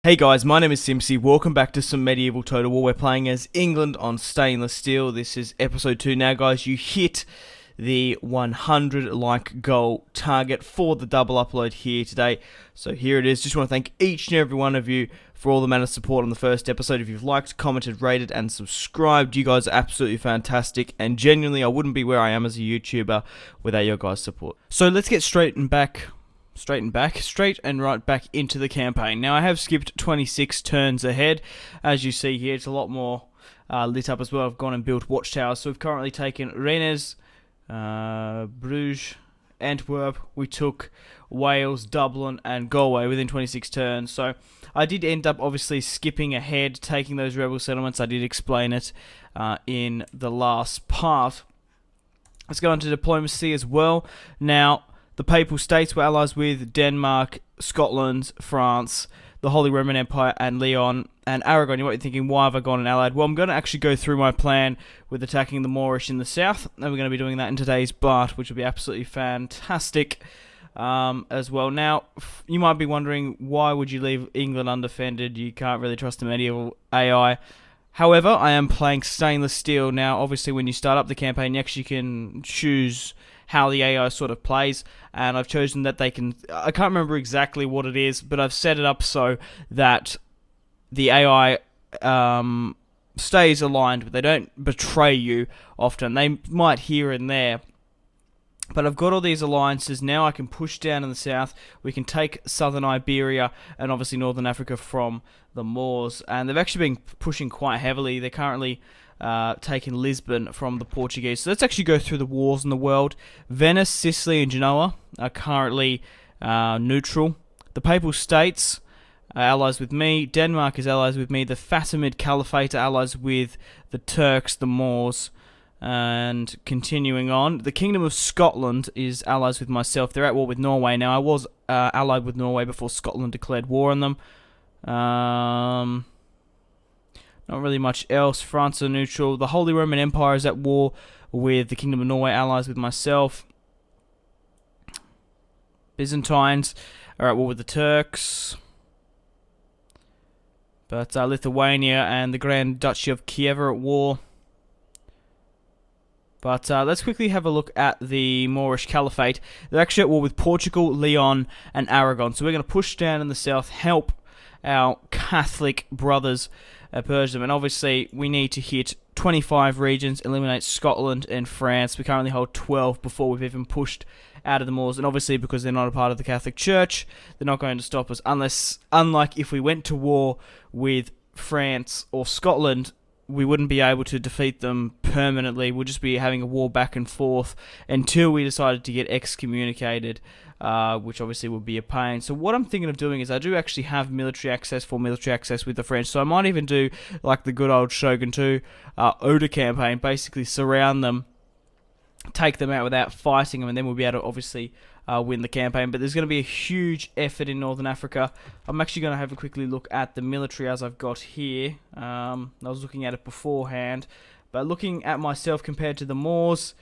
Hey guys, my name is Simpzy. Welcome back to some medieval Total War. We're playing as England on stainless steel. This is episode 2 now, guys. You hit the 100 like goal target for the double upload here today. So here it is. Just want to thank each and every one of you for all the amount of support on the first episode. If you've liked, commented, rated, and subscribed, you guys are absolutely fantastic. And genuinely, I wouldn't be where I am as a YouTuber without your guys' support. So let's get straight and right back into the campaign. Now, I have skipped 26 turns ahead. As you see here, it's a lot more lit up as well. I've gone and built watchtowers. So we've currently taken Rennes, Bruges, Antwerp. We took Wales, Dublin, and Galway within 26 turns. So I did end up obviously skipping ahead, taking those rebel settlements. I did explain it in the last part. Let's go on to diplomacy as well. Now, the Papal States were allies with Denmark, Scotland, France, the Holy Roman Empire, and Leon, and Aragon. You might be thinking, why have I gone and allied? Well, I'm going to actually go through my plan with attacking the Moorish in the south, and we're going to be doing that in today's part, which will be absolutely fantastic as well. Now, you might be wondering, why would you leave England undefended? You can't really trust the medieval AI. However, I am playing stainless steel now. Obviously, when you start up the campaign, you actually can choose how the AI sort of plays, and I've chosen that they can, I can't remember exactly what it is, but I've set it up so that the AI stays aligned, but they don't betray you often. They might here and there, but I've got all these alliances. Now I can push down in the south. We can take southern Iberia and obviously northern Africa from the Moors, and they've actually been pushing quite heavily. They're currently taking Lisbon from the Portuguese. So let's actually go through the wars in the world. Venice, Sicily, and Genoa are currently neutral. The Papal States are allies with me. Denmark is allies with me. The Fatimid Caliphate are allies with the Turks, the Moors. And continuing on, the Kingdom of Scotland is allies with myself. They're at war with Norway. Now, I was allied with Norway before Scotland declared war on them. Not really much else. France are neutral. The Holy Roman Empire is at war with the Kingdom of Norway, allies with myself. Byzantines are at war with the Turks. But Lithuania and the Grand Duchy of Kiev are at war. But let's quickly have a look at the Moorish Caliphate. They're actually at war with Portugal, Leon, and Aragon. So we're going to push down in the south, help our Catholic brothers purge them. And obviously, we need to hit 25 regions, eliminate Scotland and France. We currently hold 12 before we've even pushed out of the Moors. And obviously, because they're not a part of the Catholic Church, they're not going to stop us. Unlike if we went to war with France or Scotland, we wouldn't be able to defeat them permanently. We'll just be having a war back and forth until we decided to get excommunicated, which obviously would be a pain. So what I'm thinking of doing is I do actually have military access with the French. So I might even do like the good old Shogun 2 Oda campaign, basically surround them, take them out without fighting them, and then we'll be able to obviously win the campaign. But there's going to be a huge effort in Northern Africa. I'm actually going to have a quickly look at the military as I've got here. I was looking at it beforehand, but looking at myself compared to the Moors,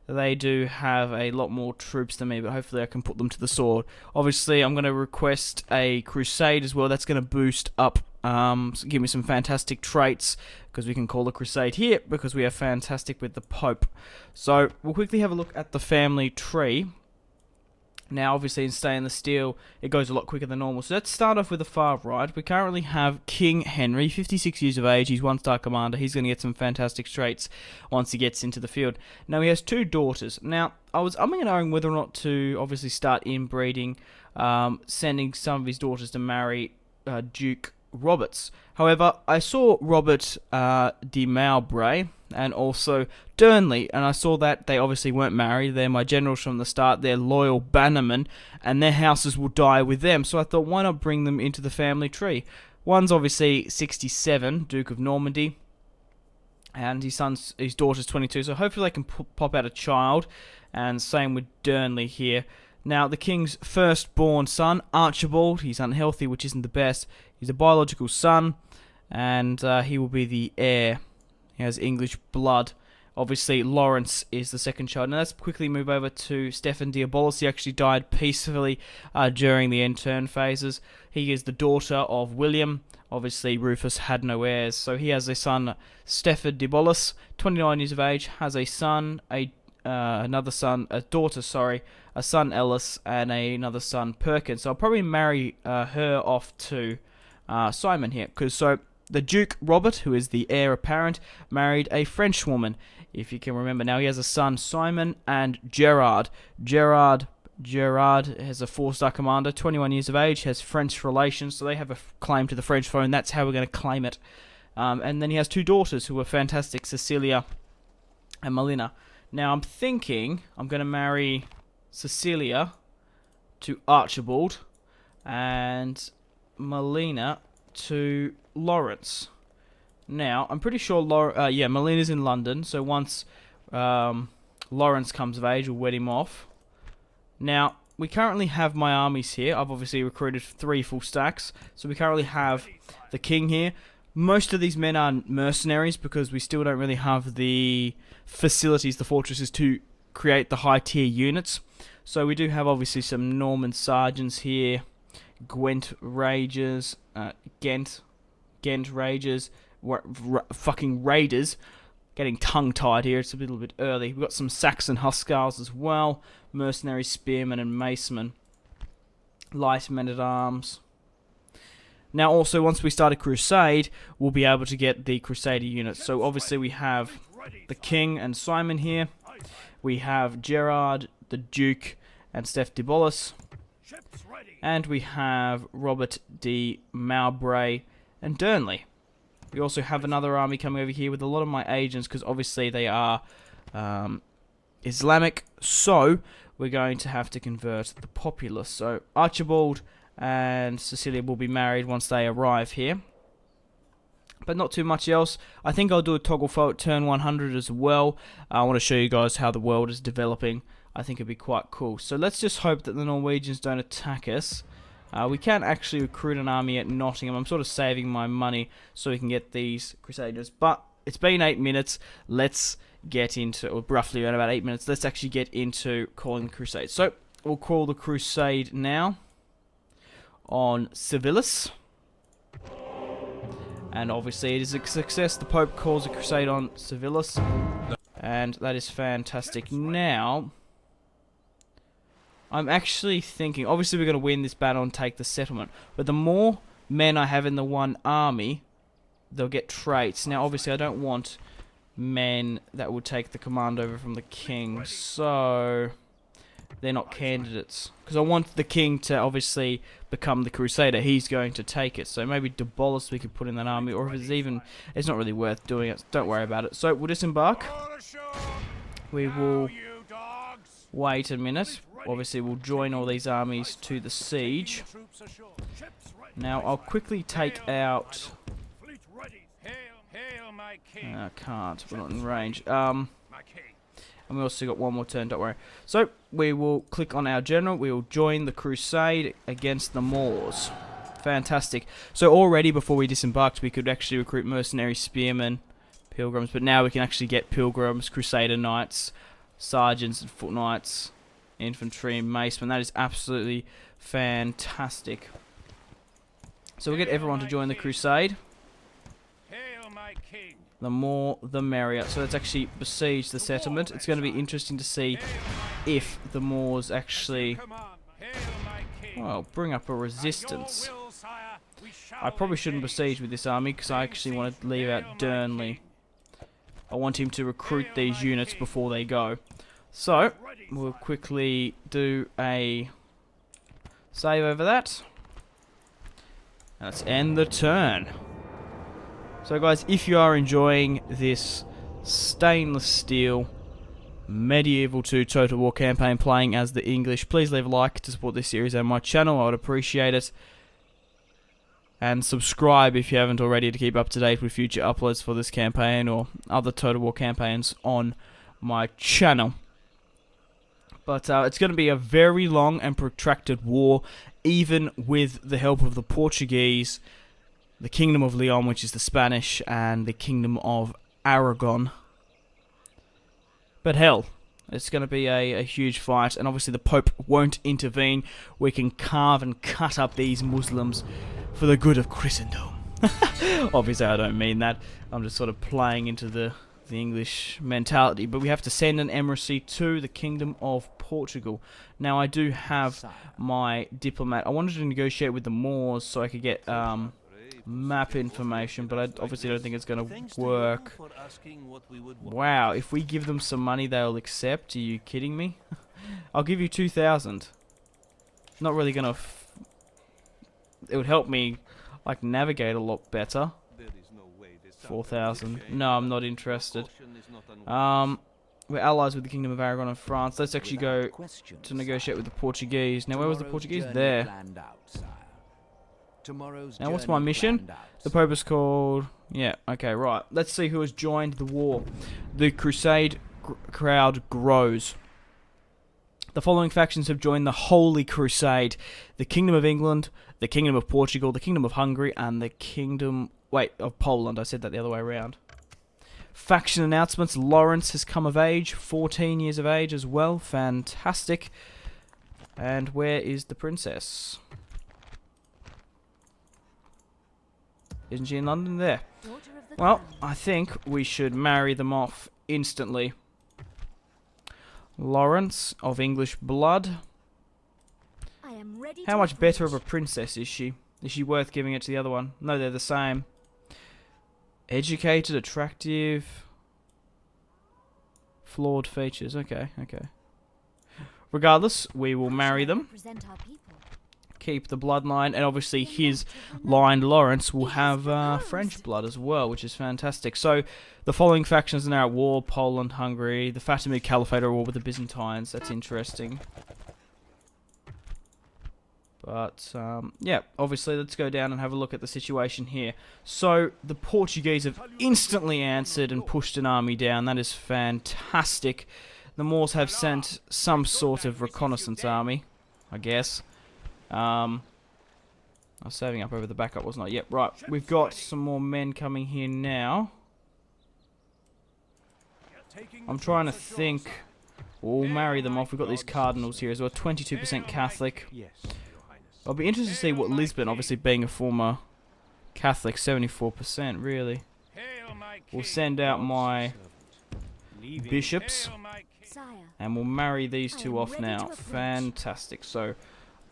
they do have a lot more troops than me, but hopefully I can put them to the sword. Obviously, I'm going to request a crusade as well. That's going to boost up, give me some fantastic traits, because we can call a crusade here, because we are fantastic with the Pope. So, we'll quickly have a look at the family tree. Now, obviously, in stainless steel, it goes a lot quicker than normal. So let's start off with the far right. We currently have King Henry, 56 years of age. He's 1-star commander. He's going to get some fantastic traits once he gets into the field. Now, he has 2 daughters. Now, I was umming and ahhing whether or not to obviously start inbreeding, sending some of his daughters to marry Duke Roberts. However, I saw Robert de Mowbray and also Darnley, and I saw that they obviously weren't married. They're my generals from the start. They're loyal bannermen, and their houses will die with them. So I thought, why not bring them into the family tree? One's obviously 67, Duke of Normandy, and his daughter's 22. So hopefully they can pop out a child, and same with Darnley here. Now, the king's firstborn son, Archibald, he's unhealthy, which isn't the best. He's a biological son, and he will be the heir. He has English blood, Obviously, Lawrence is the second child. Now let's quickly move over to Stefan Diabolus. He actually died peacefully during the end turn phases. He is the daughter of William. Obviously, Rufus had no heirs, so he has a son, Stefan Diabolus, 29 years of age, has a son, a daughter, a son Ellis, and another son Perkins. So I'll probably marry her off to Simon here, because the Duke Robert, who is the heir apparent, married a French woman, if you can remember. Now he has a son, Simon, and Gerard. Gerard has a 4-star commander, 21 years of age, has French relations, so they have a claim to the French throne. That's how we're going to claim it. And then he has 2 daughters who are fantastic, Cecilia and Melina. Now I'm thinking I'm going to marry Cecilia to Archibald and Melina to Lawrence. Now, I'm pretty sure Melina's in London, so once Lawrence comes of age, we'll wed him off. Now, we currently have my armies here. I've obviously recruited 3 full stacks, so we currently have the king here. Most of these men are mercenaries because we still don't really have the facilities, the fortresses, to create the high tier units. So we do have obviously some Norman sergeants here, Gwent Ragers, Ghent Ragers, fucking Raiders. Getting tongue-tied here, it's a little bit early. We've got some Saxon Hussars as well, mercenary spearmen and macemen, light men-at-arms. Now also, once we start a crusade, we'll be able to get the crusader units. So obviously we have the king and Simon here. We have Gerard, the Duke, and Steph Diabolus. And we have Robert de Mowbray and Durnley. We also have another army coming over here with a lot of my agents, because obviously they are Islamic. So we're going to have to convert the populace. So Archibald and Cecilia will be married once they arrive here. But not too much else. I think I'll do a toggle foe at turn 100 as well. I want to show you guys how the world is developing. I think it'd be quite cool. So let's just hope that the Norwegians don't attack us. We can actually recruit an army at Nottingham. I'm sort of saving my money so we can get these Crusaders. But it's been 8 minutes. Let's get into, or roughly around about 8 minutes, let's actually get into calling the Crusade. So we'll call the Crusade now on Civilis. And obviously it is a success. The Pope calls a crusade on Civilis. And that is fantastic. Now, I'm actually thinking, obviously we're going to win this battle and take the settlement. But the more men I have in the one army, they'll get traits. Now, obviously I don't want men that will take the command over from the king. So they're not candidates. Because I want the king to obviously become the crusader. He's going to take it. So maybe Diabolus we could put in that army. Or if it's even, it's not really worth doing it. Don't worry about it. So we'll disembark. We will wait a minute. Obviously we'll join all these armies to the siege. Now I'll quickly take out... I can't. We're not in range. And we also got one more turn, don't worry. So, we will click on our general. We will join the crusade against the Moors. Fantastic. So already before we disembarked, we could actually recruit mercenary spearmen, pilgrims. But now we can actually get pilgrims, crusader knights, sergeants and foot knights, infantry and macemen. That is absolutely fantastic. So we'll get everyone to join the crusade. The more, the merrier. So let's actually besiege the settlement. It's going to be interesting to see if the Moors actually, well, bring up a resistance. I probably shouldn't besiege with this army because I actually want to leave out Durnley. I want him to recruit these units before they go. So, we'll quickly do a save over that. And let's end the turn. So guys, if you are enjoying this stainless steel Medieval 2 Total War campaign playing as the English, please leave a like to support this series and my channel. I would appreciate it. And subscribe if you haven't already to keep up to date with future uploads for this campaign or other Total War campaigns on my channel. But it's going to be a very long and protracted war, even with the help of the Portuguese, the Kingdom of Leon, which is the Spanish, and the Kingdom of Aragon. But hell, it's going to be a huge fight, and obviously the Pope won't intervene. We can carve and cut up these Muslims for the good of Christendom. Obviously, I don't mean that. I'm just sort of playing into the English mentality. But we have to send an embassy to the Kingdom of Portugal. Now, I do have my diplomat. I wanted to negotiate with the Moors so I could get map information, but I obviously don't think it's going to work. Wow, if we give them some money, they'll accept. Are you kidding me? I'll give you 2,000. Not really going to... It would help me, like, navigate a lot better. 4,000. No, I'm not interested. We're allies with the Kingdom of Aragon and France. Let's actually go to negotiate with the Portuguese. Now, where was the Portuguese? There. Now, what's my mission? The Pope is called... Yeah, okay, right. Let's see who has joined the war. The Crusade crowd grows. The following factions have joined the Holy Crusade. The Kingdom of England, the Kingdom of Portugal, the Kingdom of Hungary, and the Kingdom... Wait, of Poland. I said that the other way around. Faction announcements. Lawrence has come of age. 14 years of age as well. Fantastic. And where is the princess? Isn't she in London? There. Well, I think we should marry them off instantly. Lawrence, of English blood. How much better of a princess is she? Is she worth giving it to the other one? No, they're the same. Educated, attractive. Flawed features. Okay, okay. Regardless, we will marry them. Keep the bloodline, and obviously his line, Lawrence, will have French blood as well, which is fantastic. So, the following factions are now at war. Poland, Hungary, the Fatimid Caliphate are at war with the Byzantines. That's interesting. But, yeah, obviously, let's go down and have a look at the situation here. So, the Portuguese have instantly answered and pushed an army down. That is fantastic. The Moors have sent some sort of reconnaissance army, I guess. I was saving up over the backup, wasn't I? Yep, right. We've got some more men coming here now. I'm trying to think. We'll marry them off. We've got these cardinals here as well. 22% Catholic. I'll be interested to see what Lisbon, obviously being a former Catholic, 74%, really. We'll send out my bishops. And we'll marry these two off now. Fantastic. So,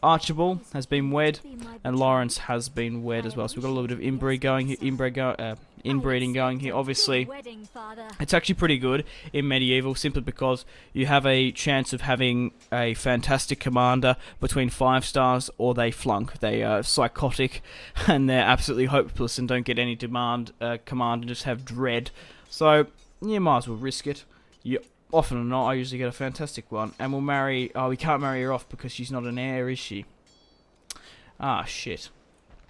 Archibald has been wed, and Lawrence has been wed as well. So we've got a little bit of inbreeding going here. Obviously, it's actually pretty good in medieval, simply because you have a chance of having a fantastic commander between 5 stars, or they flunk. They are psychotic, and they're absolutely hopeless and don't get any command and just have dread. So you might as well risk it. Often or not, I usually get a fantastic one. And we'll marry... Oh, we can't marry her off because she's not an heir, is she? Ah, shit.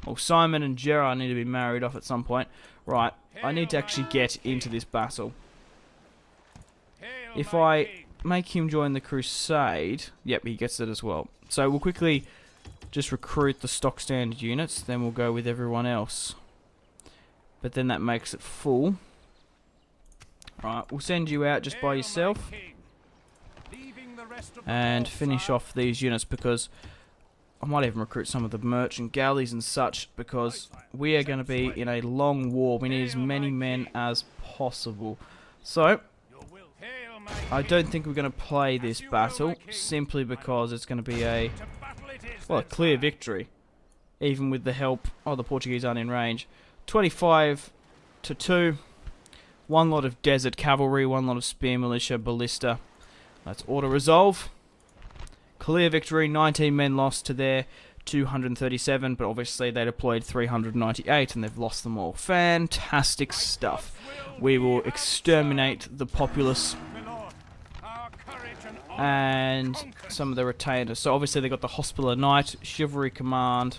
Well, Simon and Gerard need to be married off at some point. Right, I need to actually get into this battle. If I make him join the Crusade... Yep, he gets it as well. So we'll quickly just recruit the stock standard units. Then we'll go with everyone else. But then that makes it full. Right, we'll send you out just by yourself and finish off these units, because I might even recruit some of the merchant galleys and such, because we are going to be in a long war. We need as many men as possible. So, I don't think we're going to play this battle, simply because it's going to be a clear victory, even with the help... Oh, the Portuguese aren't in range. 25-2. One lot of desert cavalry, one lot of spear militia, ballista. Let's auto-resolve. Clear victory, 19 men lost to their 237, but obviously they deployed 398 and they've lost them all. Fantastic stuff. We will exterminate the populace and some of the retainers. So obviously they got the Hospitaller Knight, Chivalry Command,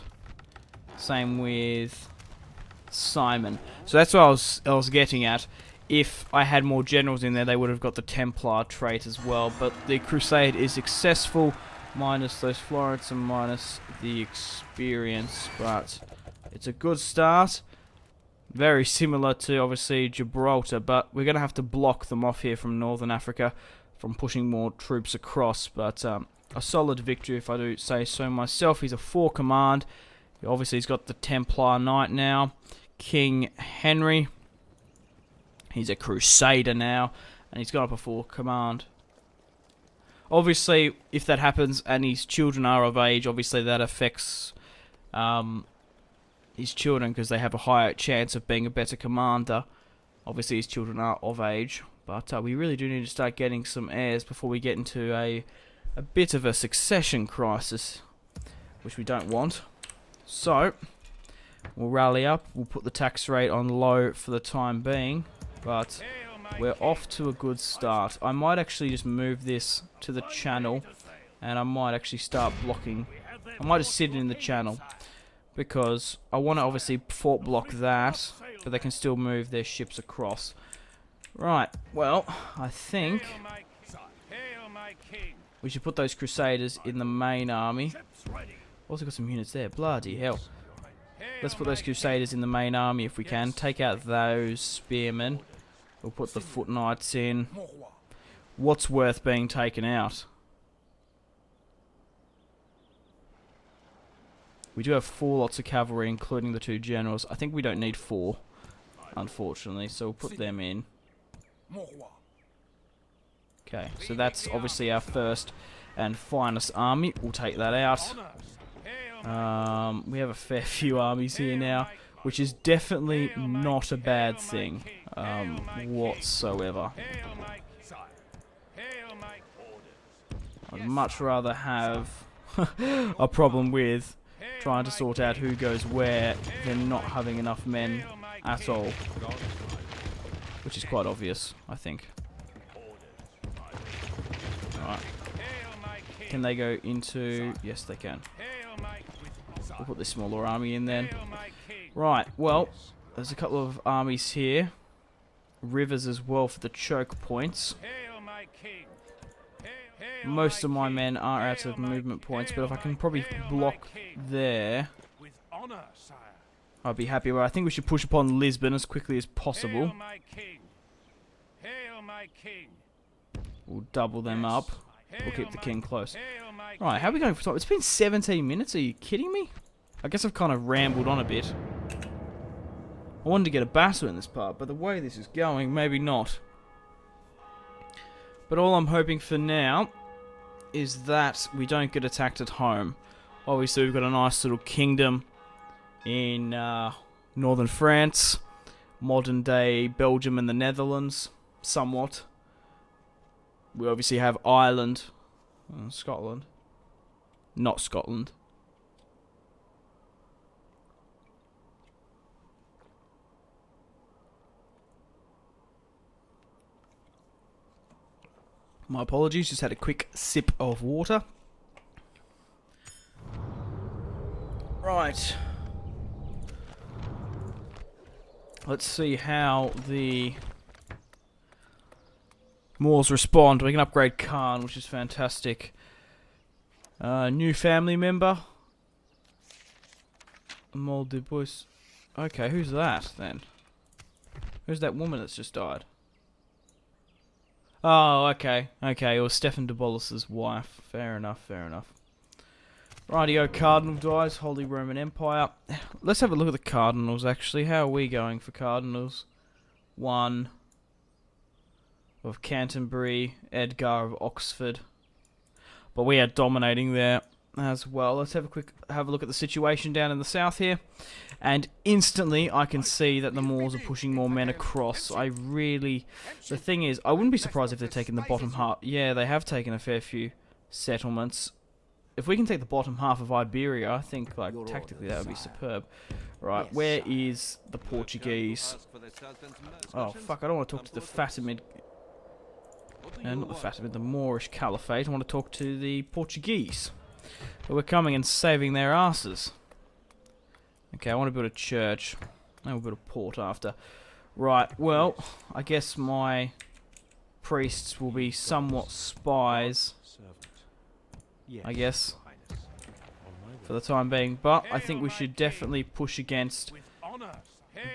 same with Simon. So that's what I was getting at. If I had more generals in there, they would have got the Templar trait as well. But the Crusade is successful, minus those Florence and minus the experience. But it's a good start. Very similar to, obviously, Gibraltar, but we're going to have to block them off here from Northern Africa from pushing more troops across. But a solid victory, if I do say so myself. He's a 4 command. Obviously, he's got the Templar Knight now. King Henry. He's a Crusader now, and he's got up a 4 command. Obviously, if that happens and his children are of age, obviously that affects his children because they have a higher chance of being a better commander. Obviously, his children are of age, but we really do need to start getting some heirs before we get into a bit of a succession crisis, which we don't want. So, we'll rally up. We'll put the tax rate on low for the time being, but we're off to a good start. I might actually just move this to the channel, and I might actually start blocking. I might just sit it in the channel, because I want to obviously fort block that, but they can still move their ships across. Right, well, I think we should put those Crusaders in the main army. Also got some units there, bloody hell. Let's put those Crusaders in the main army if we can. Take out those spearmen. We'll put the foot knights in. What's worth being taken out? We do have 4 lots of cavalry, including the 2 generals. I think we don't need 4, unfortunately, so we'll put them in. Okay, so that's obviously our first and finest army. We'll take that out. We have a fair few armies here now, which is definitely not a bad thing whatsoever. I'd much rather have a problem with trying to sort out who goes where than not having enough men at all, which is quite obvious, I think. Alright. Can they go into... Yes, they can. We'll put this smaller army in then. Right, well, there's a couple of armies here. Rivers as well for the choke points. Most of my men are out of movement points, but if I can probably block there, I'd be happy. But I think we should push upon Lisbon as quickly as possible. We'll double them up. We'll keep the king close. Right, how are we going for time? It's been 17 minutes, are you kidding me? I guess I've kind of rambled on a bit. I wanted to get a battle in this part, but the way this is going, maybe not. But all I'm hoping for now is that we don't get attacked at home. Obviously, we've got a nice little kingdom in northern France, modern day Belgium and the Netherlands, somewhat. We obviously have Ireland, Scotland, not Scotland. My apologies, just had a quick sip of water. Right. Let's see how the Moors respond. We can upgrade Khan, which is fantastic. New family member. Mold de Bois. Okay, who's that then? Who's that woman that's just died? Oh, okay. Okay, it was Stefan de Bolus's wife. Fair enough, fair enough. Rightio, Cardinal dies, Holy Roman Empire. Let's have a look at the Cardinals, actually. How are we going for Cardinals? 1 of Canterbury, Edgar of Oxford. But we are dominating there as well. Let's have a look at the situation down in the south here. And instantly I can see that the Moors are pushing more men across. The thing is, I wouldn't be surprised if they're taking the bottom half. Yeah, they have taken a fair few settlements. If we can take the bottom half of Iberia, I think, like, tactically that would be superb. Right, where is the Portuguese? Oh, fuck, I don't want to talk to the Fatimid. Not the Fatimid, the Moorish Caliphate. I want to talk to the Portuguese, who are coming and saving their asses. Okay, I want to build a church. And we'll build a port after. Right, well, I guess my priests will be somewhat spies, I guess, for the time being. But I think we should definitely push against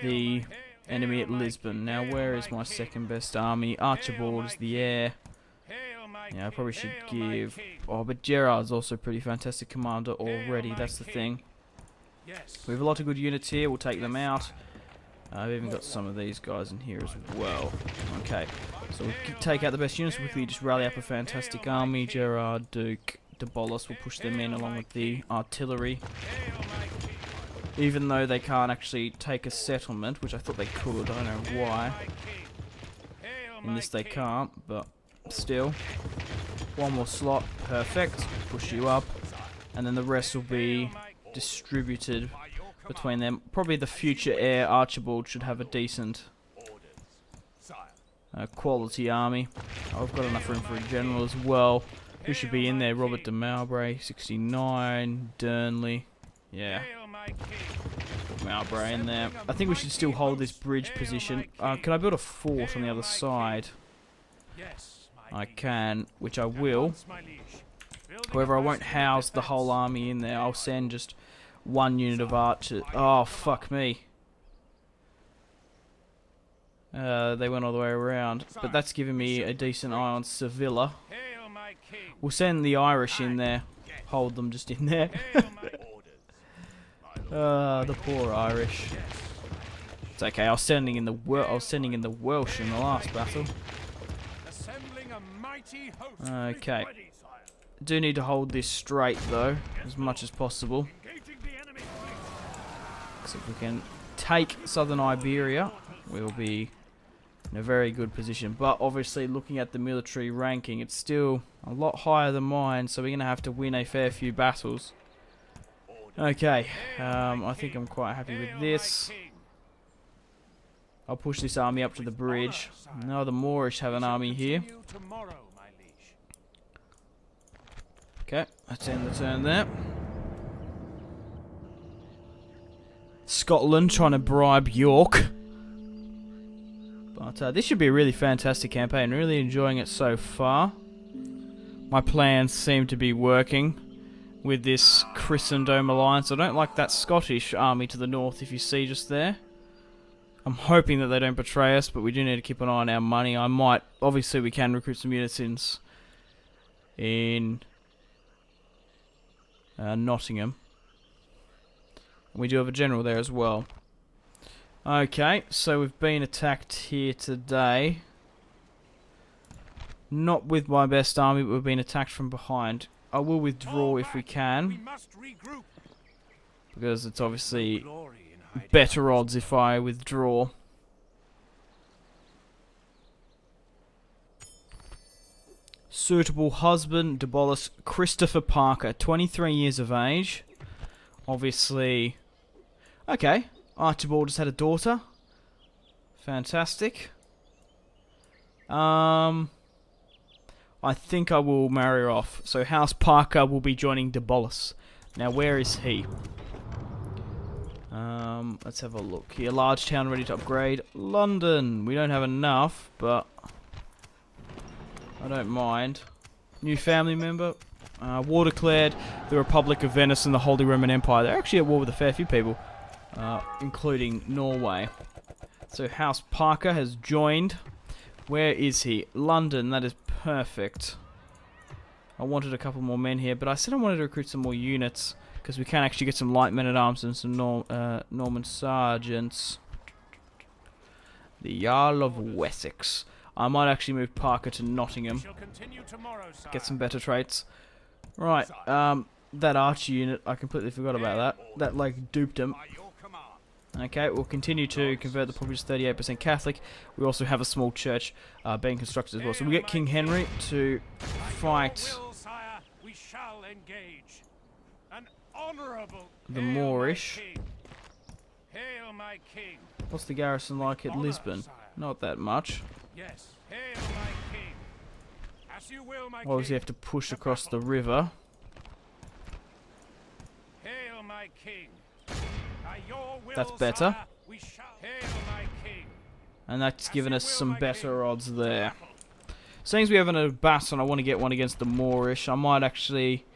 the enemy at Lisbon. Now, where is my second best army? Archibald is the heir. Yeah, I probably should give... Oh, but Gerard's also a pretty fantastic commander already, that's the thing. We have a lot of good units here, we'll take them out. I've even got some of these guys in here as well. Okay, so we'll take out the best units, quickly just rally up a fantastic army. Gerard, Duke, de Bolus will push them in along with the artillery. Even though they can't actually take a settlement, which I thought they could, I don't know why. In this they can't, but still. One more slot, perfect, push you up. And then the rest will be distributed between them. Probably the future heir, Archibald, should have a decent quality army. Oh, I've got enough room for a general as well. Who should be in there? Robert de Mowbray, 69, Durnley. Yeah. Mowbray in there. I think we should still hold this bridge position. Can I build a fort on the other side? I can, which I will. However, I won't house the whole army in there. I'll send just one unit of archers. Oh, fuck me. They went all the way around. But that's giving me a decent eye on Sevilla. We'll send the Irish in there. Hold them just in there. The poor Irish. It's okay. I was sending in the Welsh in the last battle. Okay. Do need to hold this straight though, as much as possible. So if we can take southern Iberia, we'll be in a very good position. But obviously, looking at the military ranking, it's still a lot higher than mine, so we're going to have to win a fair few battles. Okay, I think I'm quite happy with this. I'll push this army up to the bridge. Now the Moorish have an army here. Okay, let's end the turn there. Scotland trying to bribe York. But this should be a really fantastic campaign. Really enjoying it so far. My plans seem to be working with this Christendom alliance. I don't like that Scottish army to the north, if you see just there. I'm hoping that they don't betray us, but we do need to keep an eye on our money. I might... Obviously, we can recruit some units in Nottingham. And we do have a general there as well. Okay, so we've been attacked here today. Not with my best army, but we've been attacked from behind. I will withdraw if we can, because it's obviously better odds if I withdraw. Suitable husband, de Bolus, Christopher Parker, 23 years of age. Obviously, okay, Archibald has had a daughter. Fantastic. I think I will marry her off. So House Parker will be joining de Bolus. Now, where is he? Let's have a look here. Large town ready to upgrade. London. We don't have enough, but I don't mind. New family member. War declared. The Republic of Venice and the Holy Roman Empire. They're actually at war with a fair few people, including Norway. So House Parker has joined. Where is he? London. That is perfect. I wanted a couple more men here, but I said I wanted to recruit some more units, because we can actually get some light men-at-arms and some Norman sergeants. The Jarl of Wessex. I might actually move Parker to Nottingham. Get some better traits. Right, that archer unit, I completely forgot about that. That, like, duped him. Okay, we'll continue to convert the populace to 38% Catholic. We also have a small church being constructed as well. So we get King Henry to fight the Moorish. What's the garrison like at Lisbon? Not that much. Obviously, you have to push across the river. That's better. And that's given us some better odds there. Seeing as we have a battle and I want to get one against the Moorish, I might actually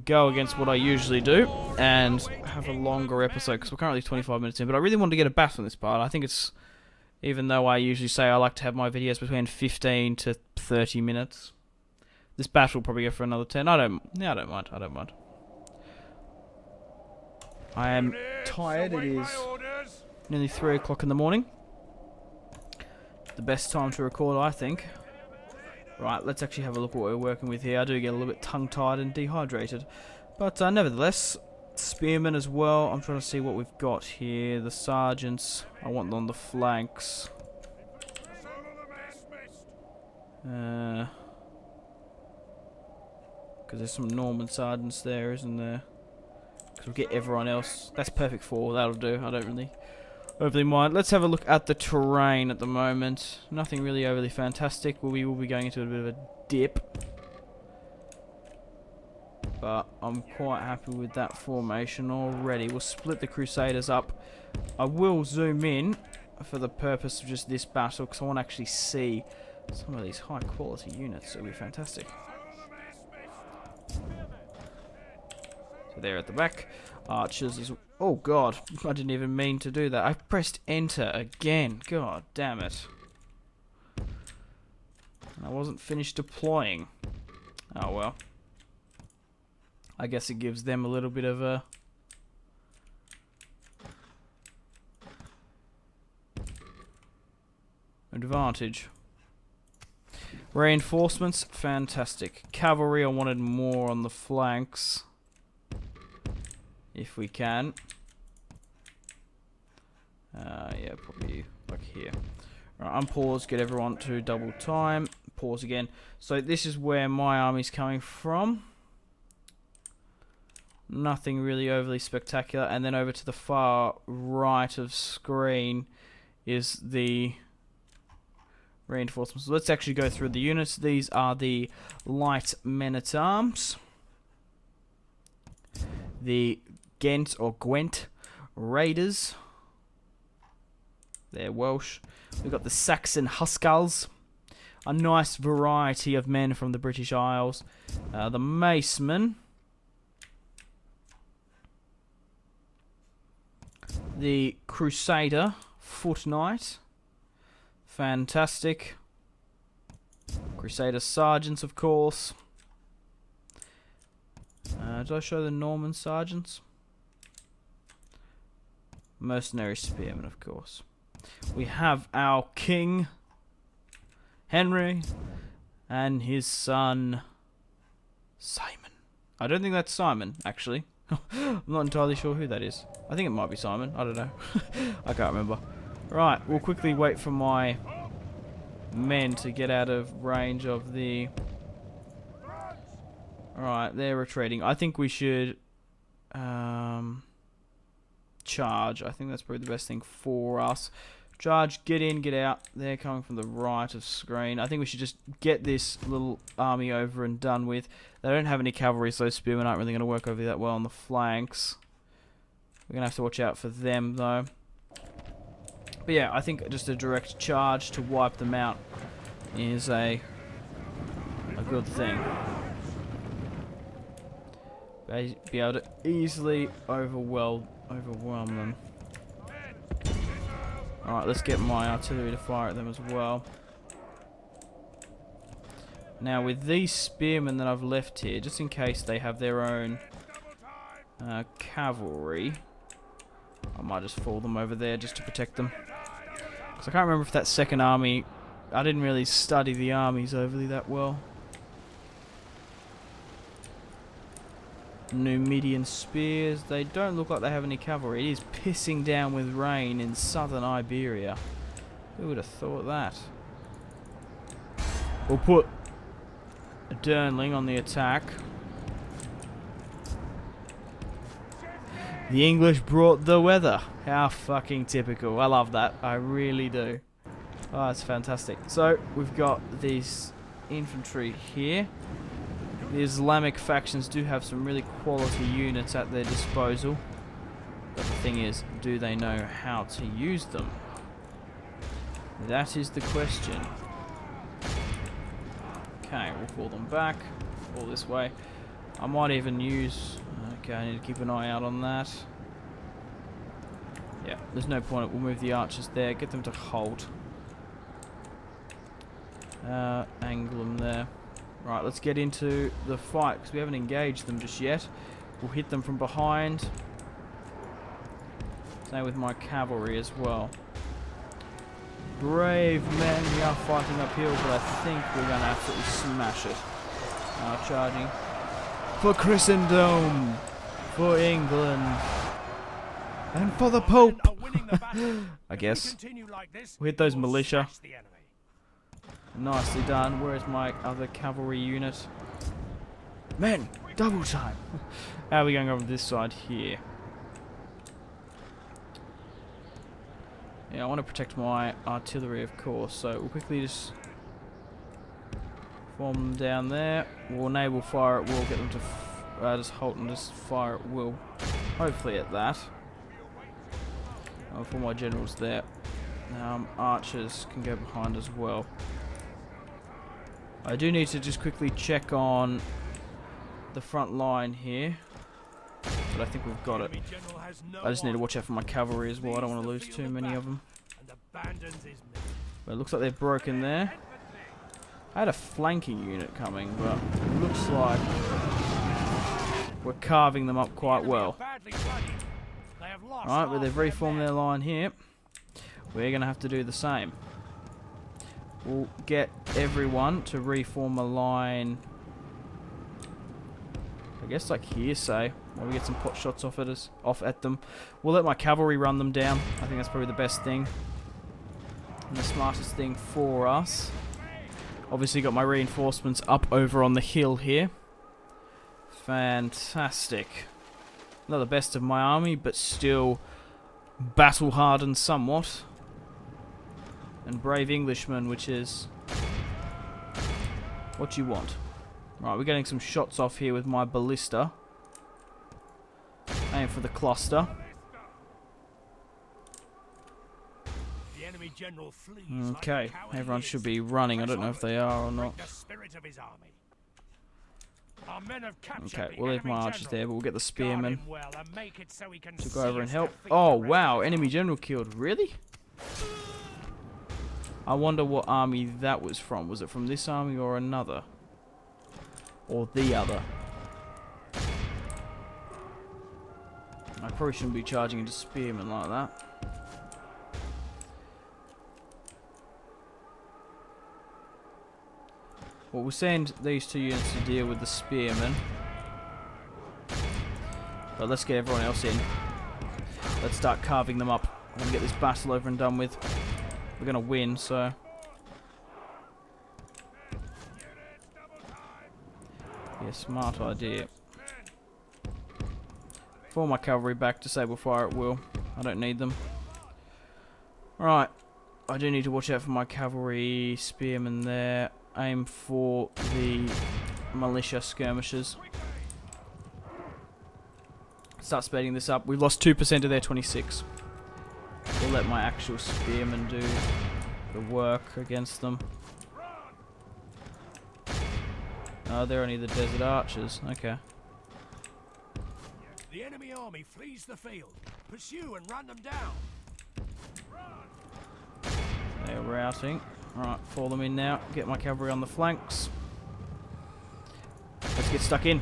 go against what I usually do and have a longer episode, because we're currently 25 minutes in, but I really wanted to get a battle in this part. I think it's, even though I usually say I like to have my videos between 15 to 30 minutes, this battle will probably go for another 10. I don't mind. I am tired. It is nearly 3 o'clock in the morning. The best time to record, I think. Right, let's actually have a look at what we're working with here. I do get a little bit tongue-tied and dehydrated. But nevertheless, spearmen as well. I'm trying to see what we've got here. The sergeants, I want them on the flanks. Because there's some Norman sergeants there, isn't there? Because we'll get everyone else. That's perfect for, that'll do. I don't really overly mind. Let's have a look at the terrain at the moment. Nothing really overly fantastic. We will be going into a bit of a dip. But I'm quite happy with that formation already. We'll split the Crusaders up. I will zoom in for the purpose of just this battle, because I want to actually see some of these high quality units. It'll be fantastic. So they're at the back. Archers is... Oh god, I didn't even mean to do that. I pressed enter again. God damn it. And I wasn't finished deploying. Oh well. I guess it gives them a little bit of a... advantage. Reinforcements, fantastic. Cavalry, I wanted more on the flanks. If we can. Yeah, probably like here. Right, unpause, get everyone to double time. Pause again. So this is where my army's coming from. Nothing really overly spectacular. And then over to the far right of screen is the reinforcements. So let's actually go through the units. These are the light men-at-arms. The Ghent or Gwent Raiders. They're Welsh. We've got the Saxon Huskars. A nice variety of men from the British Isles. The Macemen. The Crusader Foot Knight. Fantastic. Crusader Sergeants, of course. Did I show the Norman Sergeants? Mercenary Spearmen, of course. We have our King Henry and his son Simon. I don't think that's Simon, actually. I'm not entirely sure who that is. I think it might be Simon. I don't know. I can't remember. Right, we'll quickly wait for my men to get out of range of the... Alright, they're retreating. I think we should charge. I think that's probably the best thing for us. Charge, get in, get out. They're coming from the right of screen. I think we should just get this little army over and done with. They don't have any cavalry, so spearmen aren't really going to work over that well on the flanks. We're going to have to watch out for them, though. But yeah, I think just a direct charge to wipe them out is a good thing. Be able to easily overwhelm them. Alright, let's get my artillery to fire at them as well. Now with these spearmen that I've left here, just in case they have their own cavalry, I might just fall them over there just to protect them. Because I can't remember if that second army, I didn't really study the armies overly that well. Numidian spears, they don't look like they have any cavalry. It is pissing down with rain in southern Iberia. Who would have thought that? We'll put a Durnling on the attack. The English brought the weather. How fucking typical. I love that. I really do. Oh, that's fantastic. So, we've got these infantry here. The Islamic factions do have some really quality units at their disposal. But the thing is, do they know how to use them? That is the question. Okay, we'll pull them back. All this way. I might even use... Okay, I need to keep an eye out on that. Yeah, there's no point. We'll move the archers there. Get them to halt. Angle them there. Right, let's get into the fight, because we haven't engaged them just yet. We'll hit them from behind. Same with my cavalry as well. Brave men, we are fighting uphill, but I think we're going to absolutely smash it. Charging. For Christendom! For England! And for the Pope! I guess. We'll hit those militia. Nicely done. Where's my other cavalry unit? Men! Double time! How are we going over this side here? Yeah, I want to protect my artillery, of course, so we'll quickly just form them down there. We'll enable fire at will, get them to just halt and just fire at will. Hopefully at that. For my generals there. Archers can go behind as well. I do need to just quickly check on the front line here. But I think we've got it. I just need to watch out for my cavalry as well. I don't want to lose too many of them. But it looks like they're broken there. I had a flanking unit coming, but it looks like we're carving them up quite well. Alright, but they've reformed their line here. We're going to have to do the same. We'll get everyone to reform a line, I guess like here, say, while we get some pot shots off at them. We'll let my cavalry run them down. I think that's probably the best thing and the smartest thing for us. Obviously got my reinforcements up over on the hill here. Fantastic. Not the best of my army, but still battle hardened somewhat. And brave Englishmen, which is what you want. Right, we're getting some shots off here with my ballista. Aim for the cluster. Okay, everyone should be running. I don't know if they are or not. Okay, we'll leave my archers there, but we'll get the spearmen to go over and help. Oh, wow, enemy general killed. Really? I wonder what army that was from. Was it from this army or another? Or the other? I probably shouldn't be charging into spearmen like that. Well, we'll send these two units to deal with the spearmen. But let's get everyone else in. Let's start carving them up. I'm going to get this battle over and done with. We're going to win, so... Yeah, smart idea. Form my cavalry back, disable fire at will. I don't need them. Right. I do need to watch out for my cavalry spearmen there. Aim for the militia skirmishers. Start speeding this up. We've lost 2% of their 26. We'll let my actual spearmen do the work against them. Oh, they're only the desert archers. Okay. The enemy army flees the field. Pursue and run them down. They're routing. Alright, fall them in now. Get my cavalry on the flanks. Let's get stuck in.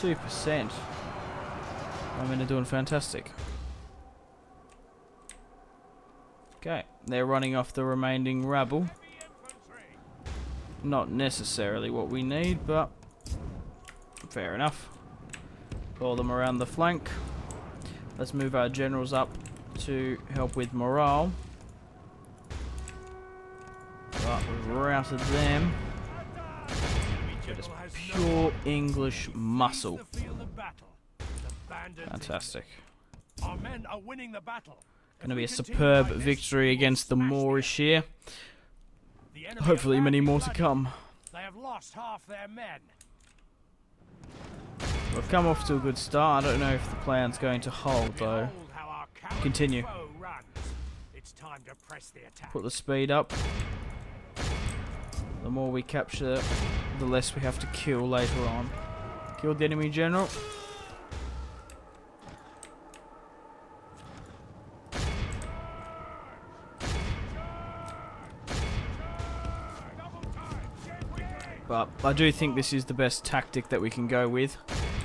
%. I mean, they're doing fantastic. Okay, they're running off the remaining rabble. Not necessarily what we need, but fair enough. Call them around the flank. Let's move our generals up to help with morale. Right, we've routed them. Just pure English muscle. Fantastic. Our men are winning the battle. Going to be a superb victory against the Moorish here. Hopefully many more to come. They have lost half their men. We've come off to a good start. I don't know if the plan's going to hold, though. Behold how our coward Continue. foe runs. It's time to press the attack. Put the speed up. The more we capture, the less we have to kill later on. Killed the enemy general. But I do think this is the best tactic that we can go with.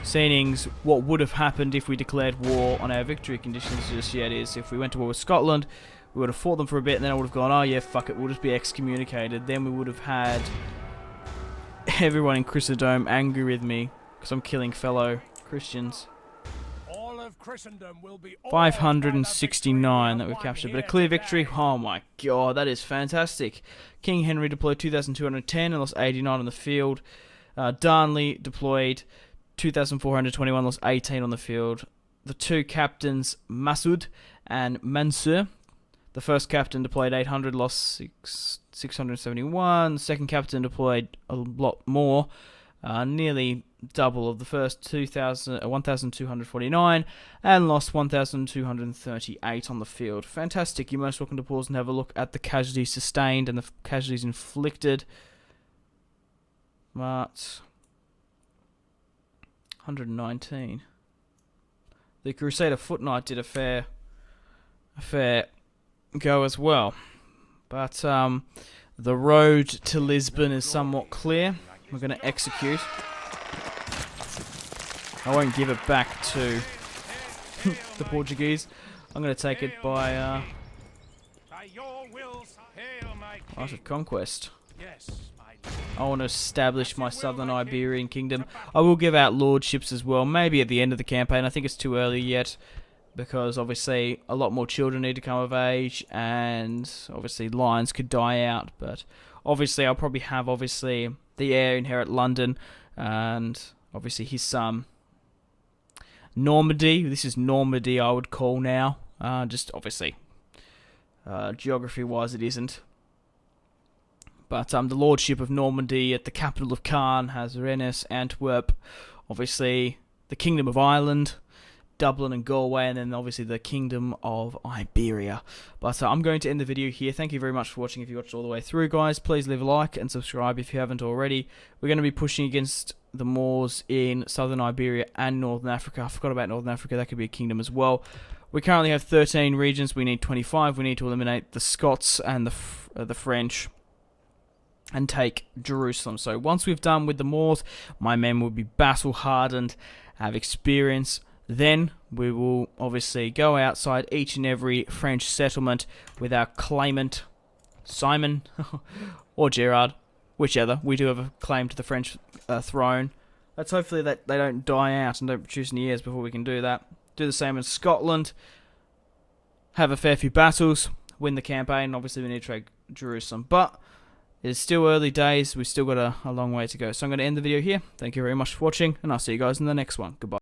Seeing what would have happened if we declared war on our victory conditions just yet is if we went to war with Scotland, we would have fought them for a bit and then I would have gone, oh yeah, fuck it, we'll just be excommunicated. Then we would have had everyone in Christendom angry with me because I'm killing fellow Christians. All of Christendom will be 569 that we've captured, but a clear victory. Oh my god, that is fantastic. King Henry deployed 2,210 and lost 89 on the field. Darnley deployed 2,421, lost 18 on the field. The two captains, Masud and Mansur. The first captain deployed 800, lost 671. The second captain deployed a lot more, nearly double of the first 1,249, and lost 1,238 on the field. Fantastic. You're most welcome to pause and have a look at the casualties sustained and the casualties inflicted. But 119. The Crusader Foot Knight did a fair go as well. But the road to Lisbon is somewhat clear. We're going to execute. I won't give it back to the Portuguese. I'm going to take it by art of conquest. I want to establish my southern Iberian kingdom. I will give out lordships as well, maybe at the end of the campaign. I think it's too early yet, because obviously a lot more children need to come of age, and obviously lions could die out. But obviously I'll probably have the heir inherit London, and obviously his son Normandy. This is Normandy, I would call now. Just obviously geography-wise, it isn't. But the lordship of Normandy at the capital of Caen has Rennes, Antwerp, obviously the Kingdom of Ireland, Dublin and Galway, and then obviously the Kingdom of Iberia. But I'm going to end the video here. Thank you very much for watching. If you watched all the way through, guys, please leave a like and subscribe if you haven't already. We're going to be pushing against the Moors in southern Iberia and northern Africa. I forgot about northern Africa. That could be a kingdom as well. We currently have 13 regions. We need 25. We need to eliminate the Scots and the French and take Jerusalem. So once we've done with the Moors, my men will be battle hardened, have experience. Then we will obviously go outside each and every French settlement with our claimant, Simon or Gerard, whichever. We do have a claim to the French throne. Let's hopefully that they don't die out and don't produce any heirs before we can do that. Do the same in Scotland. Have a fair few battles. Win the campaign. Obviously we need to take Jerusalem. But it's still early days. We've still got a long way to go. So I'm going to end the video here. Thank you very much for watching, and I'll see you guys in the next one. Goodbye.